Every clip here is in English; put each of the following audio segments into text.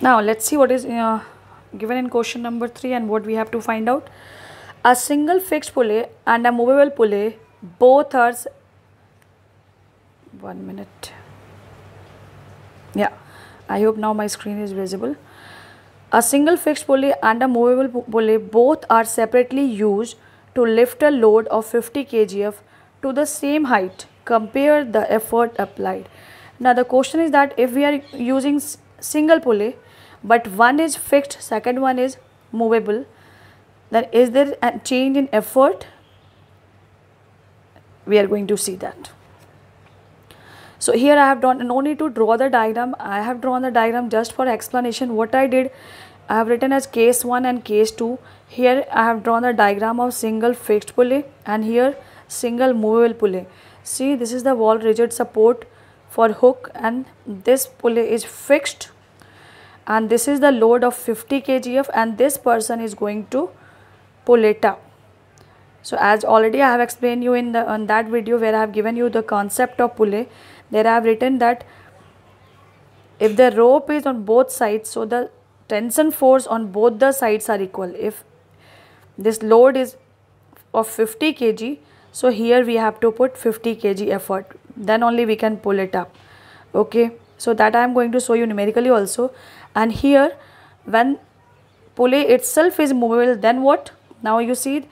Now let's see what is given in question number 3 and what we have to find out. A single fixed pulley and a movable pulley both are 1 minute. Yeah, I hope now my screen is visible. A single fixed pulley and a movable pulley both are separately used to lift a load of 50 kgf to the same height. Compare the effort applied. Now the question is that if we are using single pulley but one is fixed, second one is movable, then is there a change in effort? We are going to see that. So here I have drawn, no need to draw the diagram, I have drawn the diagram just for explanation. What I did, I have written as case 1 and case 2. Here I have drawn the diagram of single fixed pulley and here single movable pulley. See, this is the wall rigid support for hook and this pulley is fixed and this is the load of 50 kgf and this person is going to pull it up. So as already I have explained you in on that video where I have given you the concept of pulley, there I have written that if the rope is on both sides, so the tension force on both the sides are equal. If this load is of 50 kg, so here we have to put 50 kg effort, then only we can pull it up. Okay, so that I am going to show you numerically also. And here when pulley itself is movable, then what? Now you see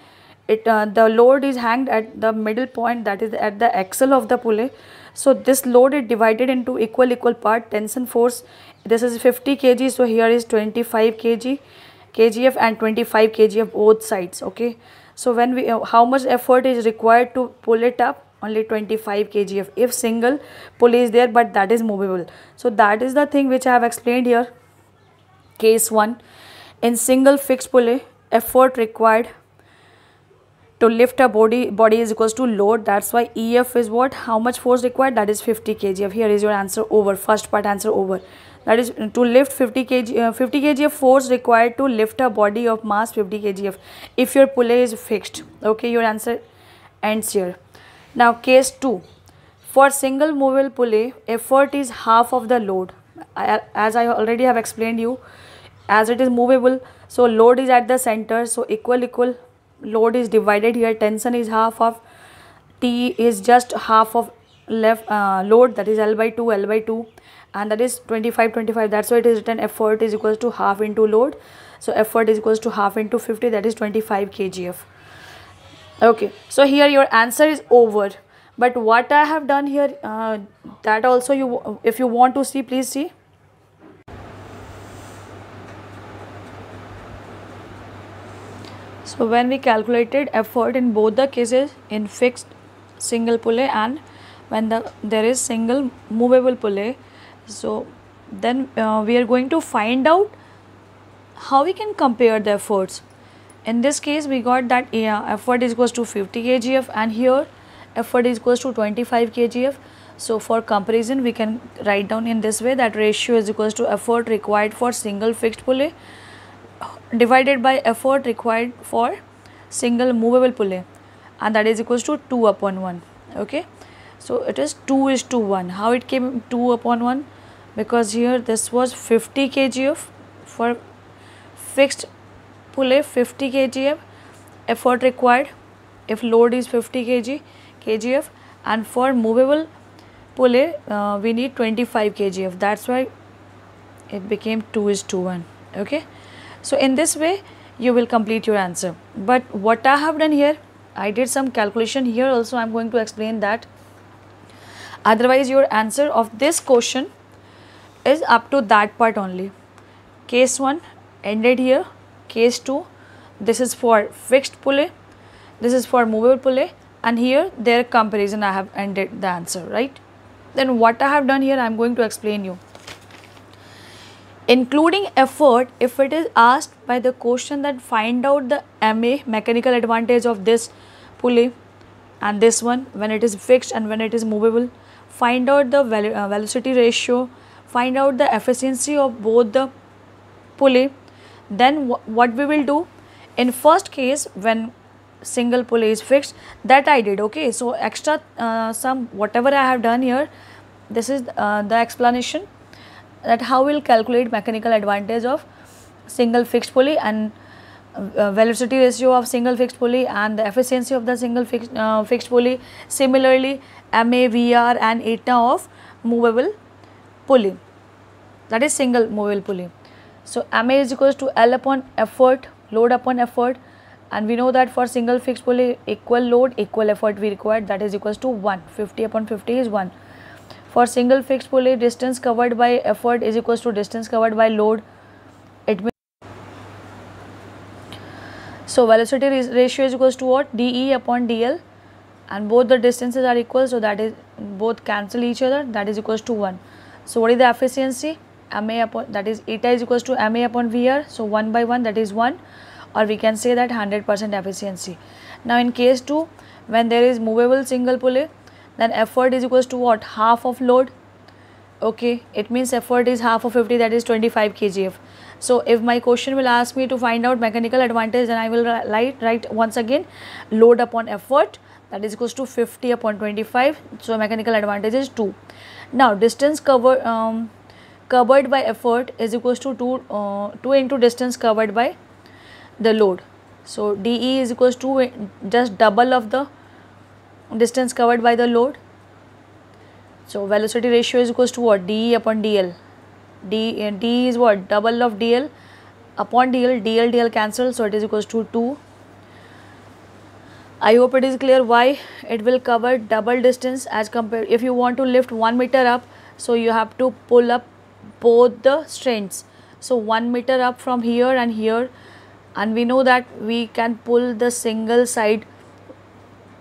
it, the load is hanged at the middle point, that is at the axle of the pulley. So this load is divided into equal part. Tension force, this is 50 kg, so here is 25 kgf and 25 kgf both sides. Okay, so when we how much effort is required to pull it up? Only 25 kgf if single pulley is there but that is movable. So that is the thing which I have explained here. Case 1, in single fixed pulley, effort required to lift a body is equals to load. That's why EF is what? How much force required? That is 50 kgf. Here is your answer over. First part answer over. That is to lift 50 kgf force required to lift a body of mass 50 kgf if your pulley is fixed. Okay, your answer ends here. Now case 2, for single movable pulley, effort is half of the load. As I already have explained you, as it is movable, so load is at the center, so equal load is divided here. Tension is half of T is just half of left load, that is L by 2 and that is 25. That's why it is written effort is equals to half into load. So effort is equals to half into 50, that is 25 kgf. Okay, so here your answer is over. But what I have done here, that also you, if you want to see, please see. So when we calculated effort in both the cases, in fixed single pulley and when there is single movable pulley, so then we are going to find out how we can compare the efforts. In this case we got that effort is equals to 50 kgf and here effort is equals to 25 kgf. So for comparison we can write down in this way, that ratio is equals to effort required for single fixed pulley divided by effort required for single movable pulley, and that is equals to 2/1. Okay, so it is 2:1. How it came 2/1? Because here this was 50 kgf for fixed pulley, 50 kgf effort required if load is 50 kgf, and for movable pulley we need 25 kgf. That's why it became 2:1. Okay, so in this way you will complete your answer. But what I have done here, I did some calculation here also. I am going to explain that. Otherwise your answer of this question is up to that part only. Case 1 ended here. Case 2, this is for fixed pulley, this is for movable pulley, and here their comparison I have ended the answer, right? Then what I have done here, I am going to explain you. Including effort, if it is asked by the question that find out the MA, mechanical advantage of this pulley and this one when it is fixed and when it is movable, find out the velocity ratio, find out the efficiency of both the pulley, then what we will do in first case when single pulley is fixed, that I did. Okay, so extra some whatever I have done here, this is the explanation. that how we'll calculate mechanical advantage of single fixed pulley and velocity ratio of single fixed pulley and the efficiency of the single fixed pulley. Similarly, MA, VR and eta of movable pulley, that is single movable pulley. So MA is equals to L upon effort, load upon effort, and we know that for single fixed pulley equal load equal effort we require, that is equals to 1. 50 upon 50 is 1. For single fixed pulley, distance covered by effort is equals to distance covered by load. It means, so velocity ratio is equals to what? DE upon DL, and both the distances are equal, so that is both cancel each other, that is equals to 1. So what is the efficiency? MA upon, that is eta is equals to MA upon VR, so 1 by 1, that is 1, or we can say that 100% efficiency. Now in case 2, when there is movable single pulley, then effort is equals to what? Half of load. Okay, it means effort is half of 50, that is 25 kgf. So if my question will ask me to find out mechanical advantage, then I will write once again load upon effort, that is equals to 50 upon 25. So mechanical advantage is 2. Now distance covered by effort is equals to 2 into distance covered by the load. So DE is equals to just double of the distance covered by the load. So velocity ratio is equals to what? DE upon DL. D is what? Double of DL upon DL. DL cancel, so it is equals to 2. I hope it is clear why it will cover double distance as compared. If you want to lift 1 meter up, so you have to pull up both the strengths. So 1 meter up from here and here, and we know that we can pull the single side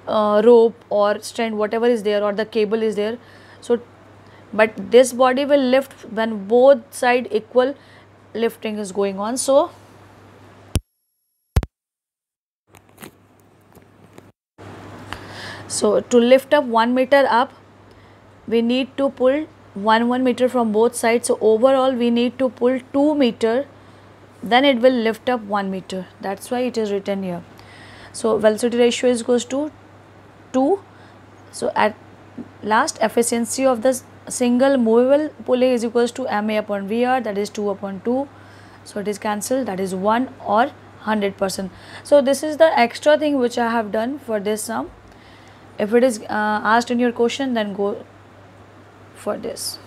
rope or strand, whatever is there, or the cable is there. So but this body will lift when both side equal lifting is going on. So to lift up 1 meter up, we need to pull 1 meter from both sides. So overall we need to pull 2 meter, then it will lift up 1 meter. That's why it is written here. So velocity ratio is equals to 2. So at last, efficiency of the single movable pulley is equals to MA upon VR, that is 2 upon 2. So it is cancelled, that is 1 or 100%. So this is the extra thing which I have done for this sum. If it is asked in your question, then go for this.